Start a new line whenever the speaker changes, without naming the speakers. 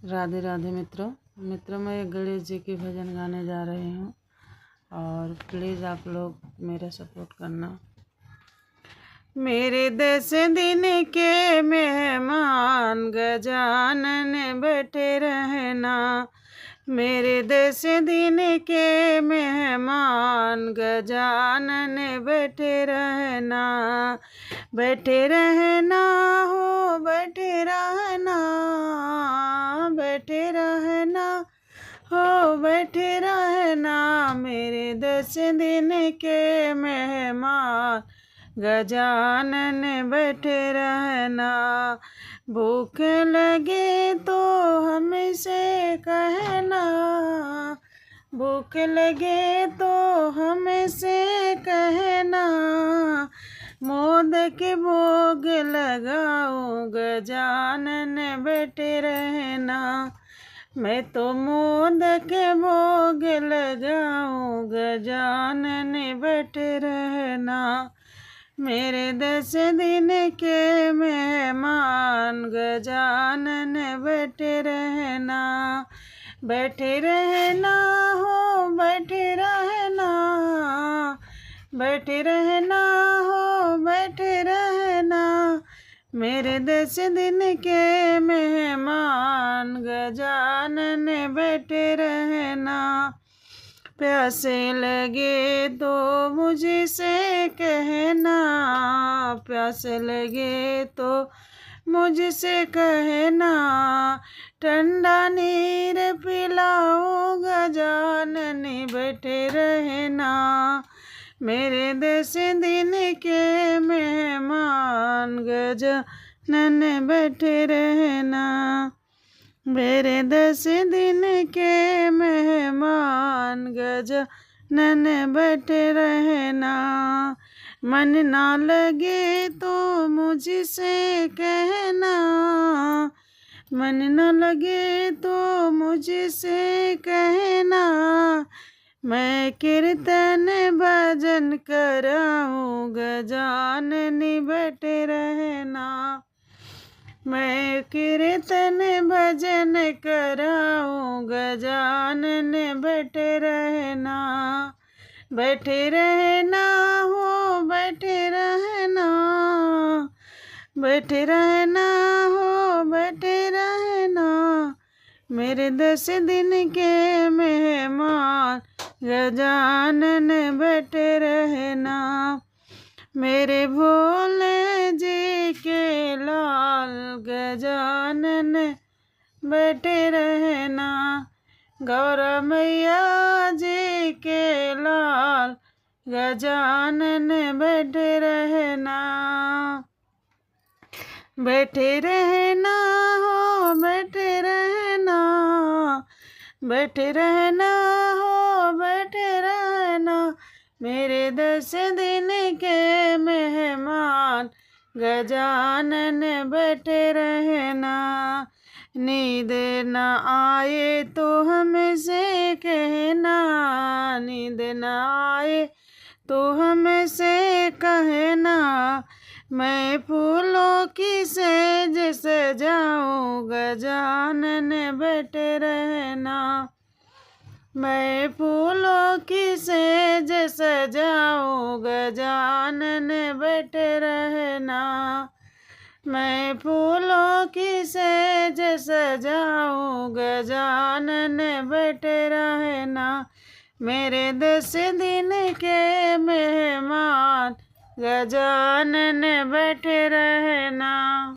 राधे राधे मित्रों मैं एक गणेश जी की भजन गाने जा रही हूँ और प्लीज़ आप लोग मेरा सपोर्ट करना। मेरे 10 दिन के मेहमान गजानन बैठे रहना, मेरे 10 दिन के मेहमान गजानन बैठे रहना, बैठे रहना हो बैठे रहना, बैठे रहना हो बैठे रहना, मेरे 10 दिन के मेहमान गजानन बैठे रहना। भूख लगे तो हमसे कहना, भूख लगे तो हमसे कहना, मोदक भोग लगाऊं गजानन बैठे रहना, मैं तो मोदक भोग लगाऊं गजानन बैठे रहना, मेरे 10 दिन के मेहमान गजानन बैठे रहना, बैठे रहना हो बैठे रहना, बैठे रहना हो बैठे रहना, मेरे 10 दिन के मेहमान गजानन बैठे रहना। प्यासे लगे तो मुझसे कहना, प्यासे लगे तो मुझसे कहना, ठंडा नीर पिलाओ गजानन बैठे रहना, मेरे 10 दिन के मेहमान गजानन बैठे रहना, मेरे 10 दिन के मेहमान गजानन बैठे रहना। मन ना लगे तो मुझसे कहना, मन न लगे तो मुझसे कहना, मैं कीर्तन भजन कराऊं गजानन बैठे रहना, मैं कीर्तन भजन कराऊं गजानन बैठे रहना, बैठे रहना हो बैठे रहना, बैठे रहना हो बैठे रहना, मेरे 10 दिन के मेहमान गजानन बैठे रहना, मेरे भोले जी के लाल गजानन बैठे रहना, गौरा मैया जी के लाल गजानन बैठे रहना, बैठे रहना हो बैठे रहना, बैठे रहना हो बैठे रहना, मेरे 10 दिन के मेहमान गजानन बैठे रहना, नींद न आए तो हमसे कहना, नींद न आए तो हमसे कहना, मैं फूलों की सेज सजाऊं गजानन बैठे रहना, मैं फूलों की सेज सजाऊं गजानन बैठे रहना, मैं फूलों की सेज सजाऊं गजानन बैठे रहना, मेरे 10 दिन के मेहमान गजानन बैठे रहना।